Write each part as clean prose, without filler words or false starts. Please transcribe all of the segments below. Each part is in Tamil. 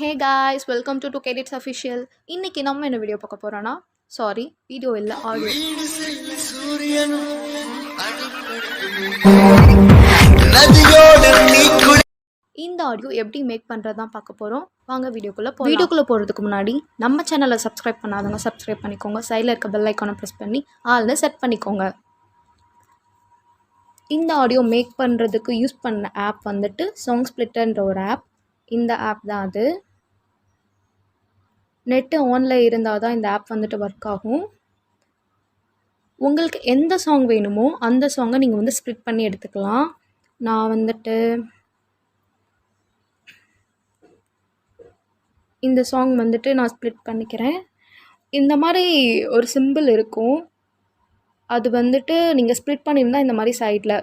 Hey guys, welcome to Edits Official. இன்னைக்கு நம்ம என்ன வீடியோ பார்க்க போறோம்னா, சாரி வீடியோ இல்லை ஆடியோ. இந்த ஆடியோ எப்படி மேக் பண்ணுறது தான் பார்க்க போகிறோம். வாங்க வீடியோக்குள்ளே போகிறதுக்கு முன்னாடி நம்ம சேனலை சப்ஸ்கிரைப் பண்ணாதவங்க சப்ஸ்கிரைப் பண்ணிக்கோங்க. சைடில் இருக்க பெல் ஐக்கானை ப்ரெஸ் பண்ணி ஆல்னு செட் பண்ணிக்கோங்க. இந்த ஆடியோ மேக் பண்ணுறதுக்கு யூஸ் பண்ண ஆப் வந்துட்டு சாங் ஸ்ப்ளிட்டர்ன்ற ஒரு ஆப். இந்த ஆப் தான் அது. நெட்டு ஆனில் இருந்தால் தான் இந்த ஆப் வந்துட்டு ஒர்க் ஆகும். உங்களுக்கு எந்த சாங் வேணுமோ அந்த சாங்கை நீங்கள் வந்து ஸ்ப்ளிட் பண்ணி எடுத்துக்கலாம். நான் வந்துட்டு இந்த சாங் வந்துட்டு நான் ஸ்ப்ளிட் பண்ணிக்கிறேன். இந்த மாதிரி ஒரு சிம்பிள் இருக்கும். அது வந்துட்டு நீங்கள் ஸ்ப்ளிட் பண்ணியிருந்தால் இந்த மாதிரி சைடில்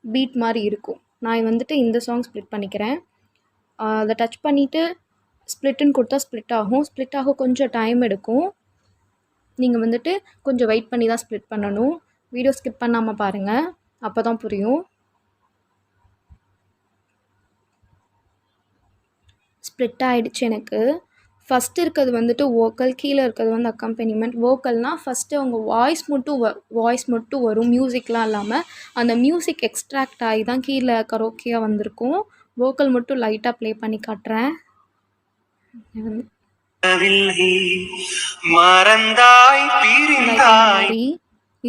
பீட் மாதிரி இருக்கும். நான் வந்துட்டு இந்த சாங் ஸ்ப்ளிட் பண்ணிக்கிறேன். அதை டச் பண்ணிவிட்டு ஸ்ப்ளிட்டுன்னு கொடுத்தா ஸ்ப்ளிட் ஆகும். ஸ்ப்ளிட் ஆக கொஞ்சம் டைம் எடுக்கும். நீங்கள் வந்துட்டு கொஞ்சம் வெயிட் பண்ணி தான் ஸ்ப்ளிட் பண்ணணும். வீடியோ ஸ்கிப் பண்ணாமல் பாருங்கள், அப்போ தான் புரியும். ஸ்ப்ளிட் ஆகிடுச்சு எனக்கு. ஃபஸ்ட்டு இருக்கிறது வந்துட்டு வோக்கல், கீழே இருக்கிறது வந்து அக்கம்பெனிமெண்ட். வோக்கல்னால் ஃபஸ்ட்டு அவங்க வாய்ஸ் மட்டும் வரும், மியூசிக்லாம் இல்லாமல். அந்த மியூசிக் எக்ஸ்ட்ராக்ட் ஆகி தான் கீழே கரோக்கியாக வந்திருக்கும். வோக்கல் மட்டும் லைட்டாக ப்ளே பண்ணி காட்டுறேன்.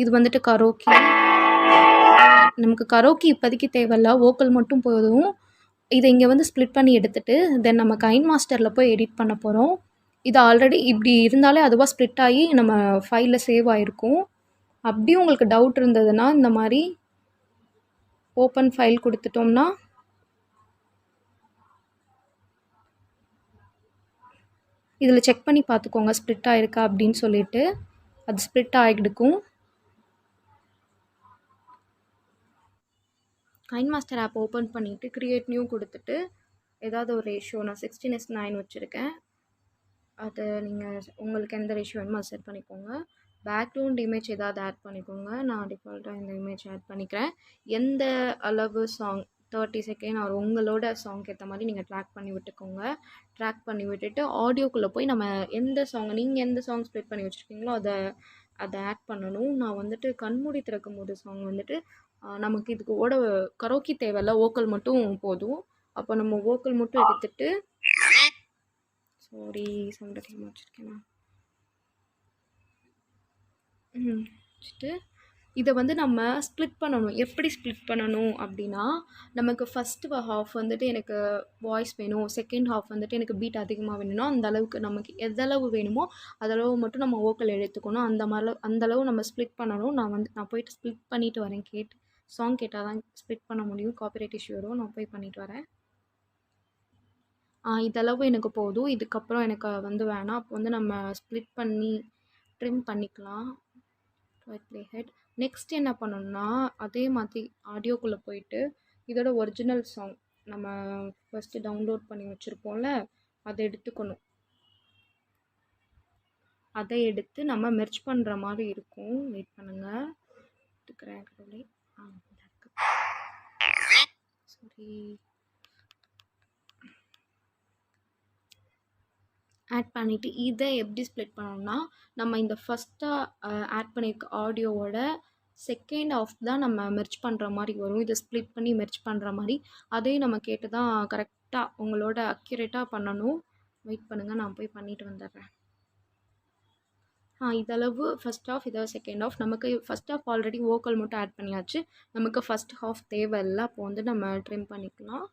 இது வந்துட்டு கரோக்கி. நமக்கு கரோக்கி இப்போதைக்கு தேவையில்ல, வோக்கல் மட்டும் போதும். இதை இங்கே வந்து ஸ்ப்ளிட் பண்ணி எடுத்துகிட்டு தென் நம்ம கைன் மாஸ்டரில் போய் எடிட் பண்ண போகிறோம். இது ஆல்ரெடி இப்படி இருந்தாலே அதுவாக ஸ்ப்ளிட் ஆகி நம்ம ஃபைலில் சேவ் ஆகிருக்கும். அப்படியும் உங்களுக்கு டவுட் இருந்ததுன்னா இந்த மாதிரி ஓப்பன் ஃபைல் கொடுத்துட்டோம்னா இதில் செக் பண்ணி பார்த்துக்கோங்க ஸ்ப்ளிட் ஆகிருக்கா அப்படின்னு சொல்லிட்டு. அது split ஆகிடுக்கும். Gain master of open பண்ணிவிட்டு க்ரியேட் நியூ கொடுத்துட்டு ஏதாவது ஒரு ரேஷியோ, நான் 16:9 வச்சுருக்கேன். அதை நீங்கள் உங்களுக்கு எந்த ரேஷியோ வேணுமோ அதை செட் பண்ணிக்கோங்க. பேக்ரவுண்ட் இமேஜ் ஏதாவது ஆட் பண்ணிக்கோங்க. நான் டிஃபால்ட்டாக இந்த இமேஜ் ஆட் பண்ணிக்கிறேன். எந்த அளவு சாங் 30 செகண்ட் அவர் உங்களோட சாங்க்கு ஏற்ற மாதிரி நீங்கள் ட்ராக் பண்ணி விட்டுக்கோங்க. ட்ராக் பண்ணி விட்டுட்டு ஆடியோக்குள்ளே போய் நம்ம எந்த சாங், நீங்கள் எந்த சாங் ஸ்ப்ளிட் பண்ணி வச்சுருக்கீங்களோ அதை ஆட் பண்ணணும். நான் வந்துட்டு கண்மூடி திறக்கும் போது சாங் வந்துட்டு நமக்கு இதுக்கு கரோக்கி தேவையில்ல, வோக்கல் மட்டும் போதும். அப்போ நம்ம வோக்கல் மட்டும் எடுத்துகிட்டு சாரி சவுண்ட் அதிகமாக வச்சுருக்கேன் வச்சுட்டு இதை வந்து நம்ம ஸ்ப்ளிட் பண்ணணும். எப்படி ஸ்ப்ளிட் பண்ணணும் அப்படின்னா, நமக்கு ஃபஸ்ட்டு ஹாஃப் வந்துட்டு எனக்கு வாய்ஸ் வேணும், செகண்ட் ஹாஃப் வந்துட்டு எனக்கு பீட் அதிகமாக வேணும்னா அந்த அளவுக்கு நமக்கு எதளவு வேணுமோ அதளவு மட்டும் நம்ம வோக்கல் எடுத்துக்கணும். அந்தளவு நம்ம ஸ்ப்ளிட் பண்ணணும். நான் போயிட்டு ஸ்ப்ளிட் பண்ணிவிட்டு வரேன். சாங் கேட்டால் தான் ஸ்ப்ளிட் பண்ண முடியும், காப்பிரைட் இஷ்யூ வரும். நான் போய் பண்ணிவிட்டு வரேன். இதளவு எனக்கு போதும். இதுக்கப்புறம் எனக்கு வந்து வேணாம். அப்போ வந்து நம்ம ஸ்ப்ளிட் பண்ணி ட்ரிம் பண்ணிக்கலாம். Play head. நெக்ஸ்ட் என்ன பண்ணணும்னா, அதே மாதிரி ஆடியோக்குள்ளே போயிட்டு இதோட ஒரிஜினல் சாங் நம்ம ஃபஸ்ட்டு டவுன்லோட் பண்ணி வச்சுருப்போம்ல, அதை எடுத்துக்கணும். அதை எடுத்து நம்ம மெர்ஜ் பண்ணுற மாதிரி இருக்கும். வெயிட் பண்ணுங்கள், எடுத்துக்கிறேன். சாரி, ஆட் பண்ணிவிட்டு இதை எப்படி ஸ்ப்ளிட் பண்ணணும்னா, நம்ம இந்த ஃபஸ்ட்டாக ஆட் பண்ணியிருக்க ஆடியோவோட செகண்ட் ஆஃப் தான் நம்ம மெர்ஜ் பண்ணுற மாதிரி வரும். இதை ஸ்ப்ளிட் பண்ணி மெர்ஜ் பண்ணுற மாதிரி. அதையும் நம்ம கேட்டு தான் கரெக்டாக உங்களோட அக்யூரேட்டாக பண்ணணும். வெயிட் பண்ணுங்கள், நான் போய் பண்ணிவிட்டு வந்துடுறேன். இதளவு ஃபஸ்ட் ஆஃப், இதாவது செகண்ட் ஆஃப். நமக்கு ஃபஸ்ட் ஆஃப் ஆல்ரெடி வோக்கல் மட்டும் ஆட் பண்ணியாச்சு. நமக்கு ஃபஸ்ட் ஹாஃப் தேவையில்லை. அப்போ வந்து நம்ம ட்ரிம் பண்ணிக்கலாம்.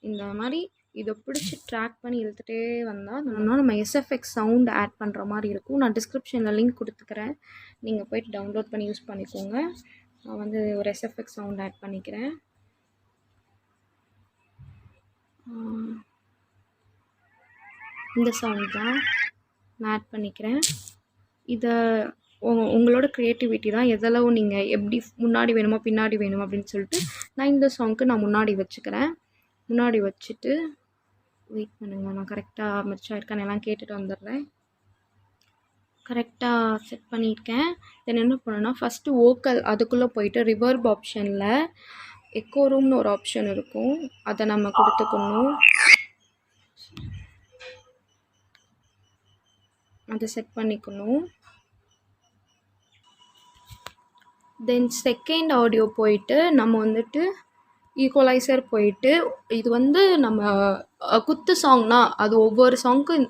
இந்த மாதிரி இதை பிடிச்சி ட்ராக் பண்ணி இழுத்துகிட்டே வந்தால் நம்ம எஸ்எஃப்எக்ஸ் சவுண்ட் ஆட் பண்ணுற மாதிரி இருக்கும். நான் டிஸ்கிரிப்ஷனில் லிங்க் கொடுத்துக்கிறேன், நீங்கள் போய்ட்டு டவுன்லோட் பண்ணி யூஸ் பண்ணிக்கோங்க. நான் வந்து ஒரு எஸ்எஃப்எக்ஸ் சவுண்ட் ஆட் பண்ணிக்கிறேன். இந்த சவுண்ட் தான் நான் ஆட் பண்ணிக்கிறேன். இதை உங்களோட க்ரியேட்டிவிட்டி தான், எதளவு நீங்கள் எப்படி முன்னாடி வேணுமோ பின்னாடி வேணுமோ அப்படின்னு சொல்லிட்டு. நான் இந்த சாங்க்கு நான் முன்னாடி வச்சுக்கிறேன். முன்னாடி வச்சுட்டு வெயிட் பண்ணுங்கள், நான் கரெக்டாக மெர்ஜ் ஆகிருக்கான்னு எல்லாம் கேட்டுட்டு வந்துடுறேன். கரெக்டாக செட் பண்ணியிருக்கேன். தென் என்ன பண்ணணும்னா, ஃபஸ்ட்டு வோக்கல் அதுக்குள்ளே போயிட்டு ரிவர்ப் ஆப்ஷனில் எக்கோ ரூம்னு ஒரு ஆப்ஷன் இருக்கும், அதை நம்ம கொடுத்துக்கணும். அதை செட் பண்ணிக்கணும். தென் செகண்ட் ஆடியோ போயிட்டு நம்ம வந்துட்டு ஈக்குவலைசர் போயிட்டு இது வந்து நம்ம குத்து சாங்னா அது ஒவ்வொரு சாங்க்கும்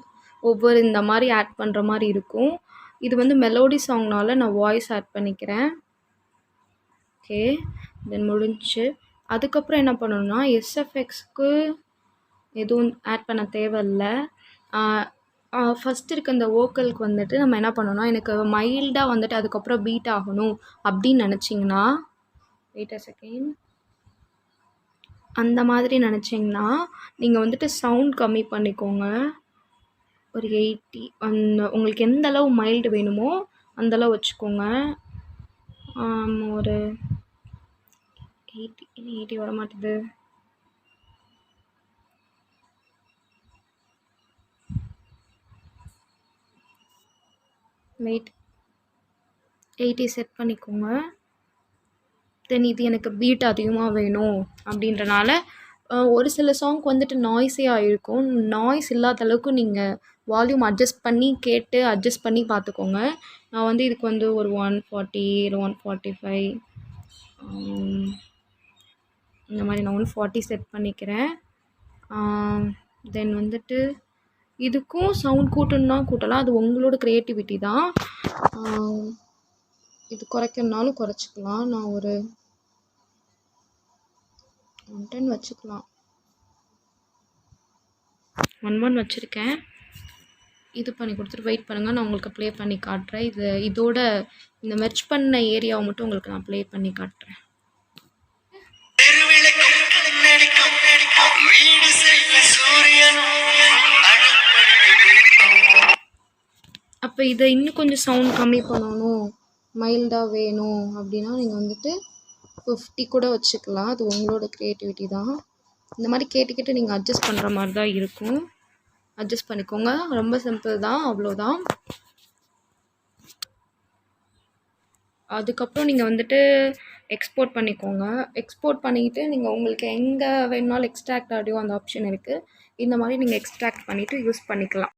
ஒவ்வொரு இந்த மாதிரி ஆட் பண்ணுற மாதிரி இருக்கும். இது வந்து மெலோடி சாங்னால நான் வாய்ஸ் ஆட் பண்ணிக்கிறேன். ஓகே, தென் முடிஞ்சு. அதுக்கப்புறம் என்ன பண்ணணும்னா எஸ்எஃப்எக்ஸ்க்கு எதுவும் ஆட் பண்ண தேவையில்லை. ஃபஸ்ட்டு இருக்க இந்த வோக்கலுக்கு வந்துட்டு நம்ம என்ன பண்ணணும்னா எனக்கு மைல்டாக வந்துட்டு அதுக்கப்புறம் பீட் ஆகணும் அப்படின்னு நினச்சிங்கன்னா வெயிட் அ செகண்ட், அந்த மாதிரி நினச்சிங்கன்னா நீங்கள் வந்துட்டு சவுண்ட் கம்மி பண்ணிக்கோங்க. ஒரு 80 உங்களுக்கு எந்த அளவு மைல்டு வேணுமோ அந்தளவு வச்சுக்கோங்க. ஒரு 80 வர மாட்டுது. வெயிட் 80 செட் பண்ணிக்கோங்க. தென் இது எனக்கு பீட் அதிகமாக வேணும் அப்படின்றனால ஒரு சில சாங்க்கு வந்துட்டு நாய்ஸியாக இருக்கும். நாய்ஸ் இல்லாத அளவுக்கு நீங்கள் வால்யூம் அட்ஜஸ்ட் பண்ணி கேட்டு அட்ஜஸ்ட் பண்ணி பார்த்துக்கோங்க. நான் வந்து இதுக்கு வந்து ஒரு 140 இல்லை 145 இந்த மாதிரி நான் 140 செட் பண்ணிக்கிறேன். தென் வந்துட்டு இதுக்கும் சவுண்ட் கூட்டணுன்னா கூட்டலாம், அது உங்களோட க்ரியேட்டிவிட்டி தான். இது குறைக்கணுனாலும் குறைச்சிக்கலாம். நான் ஒரு 110 வச்சுக்கலாம். 11 வச்சுருக்கேன். இது பண்ணி கொடுத்துட்டு வெயிட் பண்ணுங்கள், நான் உங்களுக்கு ப்ளே பண்ணி காட்டுறேன். இதோட இந்த மெர்ச் பண்ண ஏரியாவை மட்டும் உங்களுக்கு நான் ப்ளே பண்ணி காட்டுறேன். அப்போ இதை இன்னும் கொஞ்சம் சவுண்ட் கம்மி பண்ணணும், மைல்டாக வேணும் அப்படின்னா நீங்கள் வந்துட்டு 50 கூட வச்சுக்கலாம். அது உங்களோட க்ரியேட்டிவிட்டி தான். இந்த மாதிரி கேட்டுக்கிட்டு நீங்கள் அட்ஜஸ்ட் பண்ணுற மாதிரி தான் இருக்கும். அட்ஜஸ்ட் பண்ணிக்கோங்க, ரொம்ப சிம்பிள் தான், அவ்வளோதான். அதுக்கப்புறம் நீங்கள் வந்துட்டு எக்ஸ்போர்ட் பண்ணிக்கோங்க. எக்ஸ்போர்ட் பண்ணிக்கிட்டு நீங்கள் உங்களுக்கு எங்கே வேணுனாலும் எக்ஸ்ட்ராக்ட் ஆடியோ அந்த ஆப்ஷன் இருக்குது. இந்த மாதிரி நீங்கள் எக்ஸ்ட்ராக்ட் பண்ணிவிட்டு யூஸ் பண்ணிக்கலாம்.